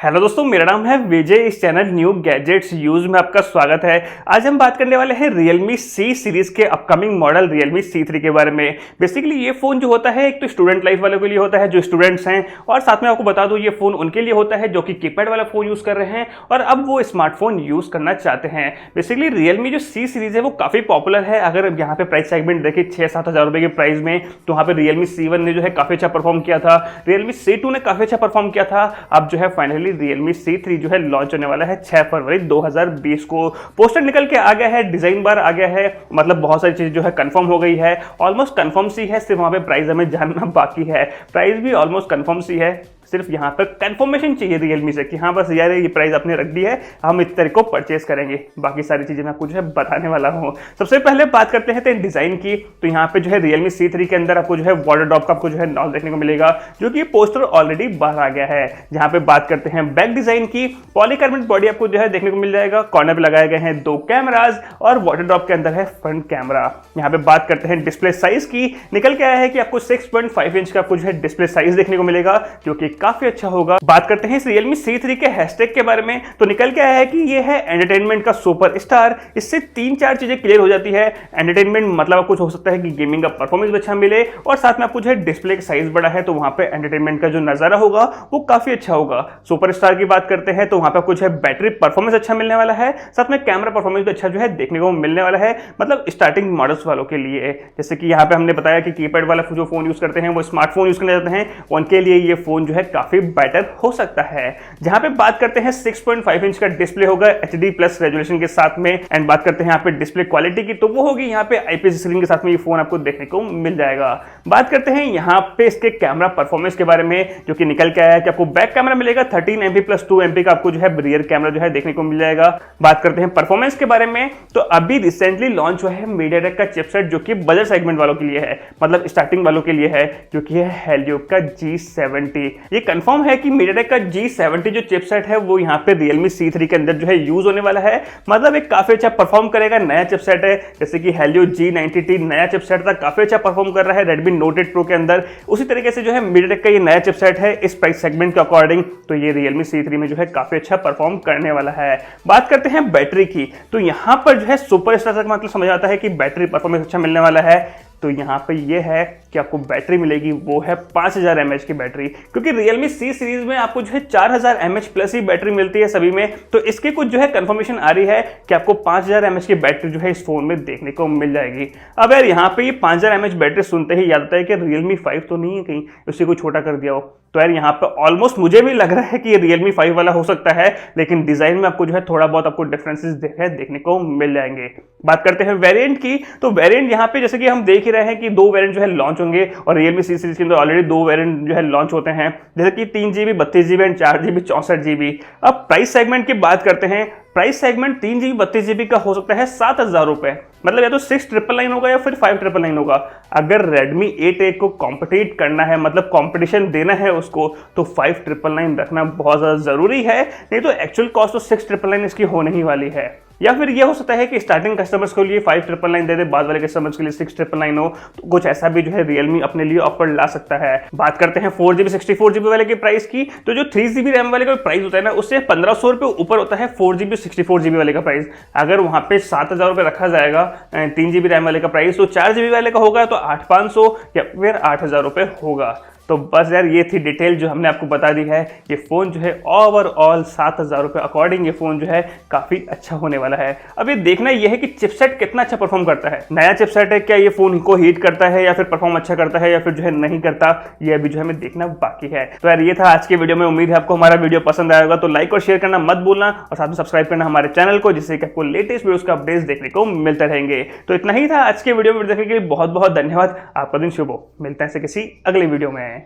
Hello दोस्तों, मेरा नाम है विजय। इस चैनल न्यू गैजेट्स यूज में आपका स्वागत है। आज हम बात करने वाले हैं Realme C सीरीज के अपकमिंग मॉडल Realme C3 के बारे में। बेसिकली ये फोन जो होता है एक तो स्टूडेंट लाइफ वालों के लिए होता है जो स्टूडेंट्स हैं, और साथ में आपको बता दूं ये फोन उनके लिए होता है जो कि कीपैड वाला फोन यूज कर रहे हैं और अब वो स्मार्टफोन यूज करना चाहते हैं। बेसिकली Realme जो C सीरीज है वो काफी पॉपुलर है। अगर यहाँ पे प्राइस सेगमेंट देखें 6-7 हज़ार रुपए के प्राइस में, तो वहाँ पे Realme C1 ने जो है काफी अच्छा परफॉर्म किया था, Realme C2 ने काफी अच्छा परफॉर्म किया था। अब जो है फाइनली Realme C3 जो है लॉन्च होने वाला है 6 फरवरी 2020 को। पोस्टर निकल के आ गया है, डिजाइन बार आ गया है, मतलब बहुत सारी चीजें जो है कंफर्म हो गई है, ऑलमोस्ट कंफर्म सी है। सिर्फ वहां पे प्राइस हमें जानना बाकी है। प्राइस भी ऑलमोस्ट कंफर्म सी है, सिर्फ यहाँ पर कंफर्मेशन चाहिए Realme से कि हाँ बस यार ये प्राइस आपने रख दी है, हम इस तरह को परचेस करेंगे। बाकी सारी चीजें मैं आपको जो है बताने वाला हूँ। सबसे पहले बात करते हैं डिजाइन की। तो यहाँ पे जो है Realme C3 के अंदर आपको जो है वाटर ड्रॉप का आपको जो है नॉच देखने को मिलेगा, जो कि पोस्टर ऑलरेडी बाहर आ गया है। जहाँ पे बात करते हैं बैक डिजाइन की, पॉलीकार्बोनेट बॉडी आपको जो है देखने को मिल जाएगा। कॉर्नर पे लगाए गए हैं 2 कैमराज और वाटर ड्रॉप के अंदर है फ्रंट कैमरा। यहाँ पे बात करते हैं डिस्प्ले साइज की, निकल के आया है कि आपको 6.5 इंच का आपको जो है डिस्प्ले साइज देखने को मिलेगा, जो कि काफी अच्छा होगा। बात करते हैं इस Realme C3 के हैशटैग के बारे में, तो निकल के आया है कि ये है एंटरटेनमेंट का सुपर स्टार। इससे 3-4 चीजें क्लियर हो जाती है। एंटरटेनमेंट मतलब कुछ हो सकता है कि गेमिंग का परफॉर्मेंस अच्छा मिले, और साथ में आपको जो है डिस्प्ले का साइज बड़ा है तो वहां पे एंटरटेनमेंट का जो नजारा होगा वो काफी अच्छा होगा। सुपर स्टार की बात करते हैं तो वहां पे कुछ है बैटरी परफॉर्मेंस अच्छा मिलने वाला है, साथ में कैमरा परफॉर्मेंस भी अच्छा जो है देखने को मिलने वाला है, मतलब स्टार्टिंग मॉडल्स वालों के लिए। जैसे कि यहाँ पे हमने बताया कि कीपैड वाला जो फोन यूज करते हैं वो स्मार्टफोन यूज करना चाहते हैं, उनके लिए ये फोन जो है काफी बेटर हो सकता है। जहां पे बात करते हैं 6.5 इंच का डिस्प्ले होगा HD प्लस रेजोल्यूशन के साथ में। एंड बात करते हैं यहाँ पे डिस्प्ले क्वालिटी की, तो वो होगी यहाँ पे IPS स्क्रीन के साथ में ये फोन आपको देखने को मिल जाएगा। बात करते हैं यहाँ पे इसके कैमरा परफॉर्मेंस के बारे में, जो कि निकल के आया है कि आपको बैक कैमरा मिलेगा 13 MP प्लस 2 MP का आपको जो है रियर कैमरा जो है देखने को मिल जाएगा। बात करते हैं परफॉर्मेंस के बारे में, तो अभी रिसेंटली लॉन्च हुआ है मीडियाटेक का चिपसेट, जो कि बजट सेगमेंट वालों के लिए है, मतलब स्टार्टिंग वालों के लिए है, जो कि है Helio का G70। ये कंफर्म है कि मीडियाटेक का G70 जो चिपसेट है वो यहाँ पे Realme C3 के अंदर जो है यूज होने वाला है, मतलब एक काफी अच्छा परफॉर्म करेगा। नया चिपसेट है, जैसे कि Helio G90T नया चिपसेट था, काफी अच्छा परफॉर्म कर रहा है Redmi Note 8 Pro के अंदर। उसी तरीके से जो है मीडियाटेक का ये नया चिपसेट है इस प्राइस सेगमेंट के अकॉर्डिंग, तो ये Realme C3 में जो है काफी अच्छा परफॉर्म करने वाला है। बात करते हैं बैटरी की, तो यहाँ पर जो है सुपर स्टार का मतलब समझ आता है कि बैटरी परफॉर्मेंस अच्छा मिलने वाला है। तो यहाँ पे ये है कि आपको बैटरी मिलेगी वो है 5000 mAh की बैटरी, क्योंकि Realme C सीरीज में आपको जो है 4000 mAh प्लस ही बैटरी मिलती है सभी में। तो इसकी कुछ जो है कंफर्मेशन आ रही है कि आपको 5000 mAh की बैटरी जो है इस फोन में देखने को मिल जाएगी। अब यार यहाँ पे ये 5000 mAh बैटरी सुनते ही याद आता है कि Realme 5 तो नहीं है कहीं उसे कोई छोटा कर दिया हो। तो यार यहाँ पे ऑलमोस्ट मुझे भी लग रहा है कि ये Realme 5 वाला हो सकता है, लेकिन डिजाइन में आपको जो है थोड़ा बहुत आपको डिफरेंसेस देखने को मिल जाएंगे। बात करते हैं वेरिएंट की, तो वेरिएंट यहाँ पे जैसे कि हम देख ही रहे हैं कि 2 वेरिएंट जो है लॉन्च होंगे, और Realme C सीरीज के अंदर ऑलरेडी 2 वेरिएंट जो है लॉन्च होते हैं, जैसे कि 3GB 32GB and 4GB 64GB। अब प्राइस सेगमेंट की बात करते हैं, प्राइस सेगमेंट 3GB 32GB का हो सकता है 7000 रुपए, मतलब या तो 6999 होगा या फिर 5999 होगा। अगर Redmi 8A को कॉम्पिटिट करना है, मतलब कंपटीशन देना है उसको, तो 5999 रखना बहुत ज्यादा जरूरी है, नहीं तो एक्चुअल कॉस्ट तो 6999 इसकी होने ही वाली है। या फिर यह हो सकता है कि स्टार्टिंग कस्टमर्स के लिए 5999 दे दे, बाद वाले कस्टमर्स के लिए 6999 हो, तो कुछ ऐसा भी जो है Realme अपने लिए ऑफर ला सकता है। बात करते हैं 4GB 64GB वाले के प्राइस की, तो जो 3GB रैम वाले का प्राइस होता है ना, उससे 1500 रुपए ऊपर होता है 4GB 64GB वाले का प्राइस। अगर वहां पे 7000 रुपए रखा जाएगा 3GB रैम वाले का प्राइस, तो 4GB वाले का होगा तो 8500 या फिर 8000 रुपए होगा। तो बस यार ये थी डिटेल जो हमने आपको बता दी है। ये फोन जो है ओवरऑल 7000 रुपए अकॉर्डिंग ये फोन जो है काफी अच्छा होने वाला है। अब ये देखना ये है कि चिपसेट कितना अच्छा परफॉर्म करता है। नया चिपसेट है, क्या ये फोन को हीट करता है या फिर परफॉर्म अच्छा करता है या फिर जो है नहीं करता, ये अभी जो है हमें देखना बाकी है। तो यार ये था आज के वीडियो में। उम्मीद है आपको हमारा वीडियो पसंद आएगा, तो लाइक और शेयर करना मत भूलना, और साथ में सब्सक्राइब करना हमारे चैनल को, जिससे कि आपको लेटेस्ट वीडियोस का अपडेट्स देखने को मिलते रहेंगे। तो इतना ही था आज के वीडियो में, देखने के लिए बहुत बहुत धन्यवाद। आपका दिन शुभ हो। मिलते हैं किसी अगले वीडियो में।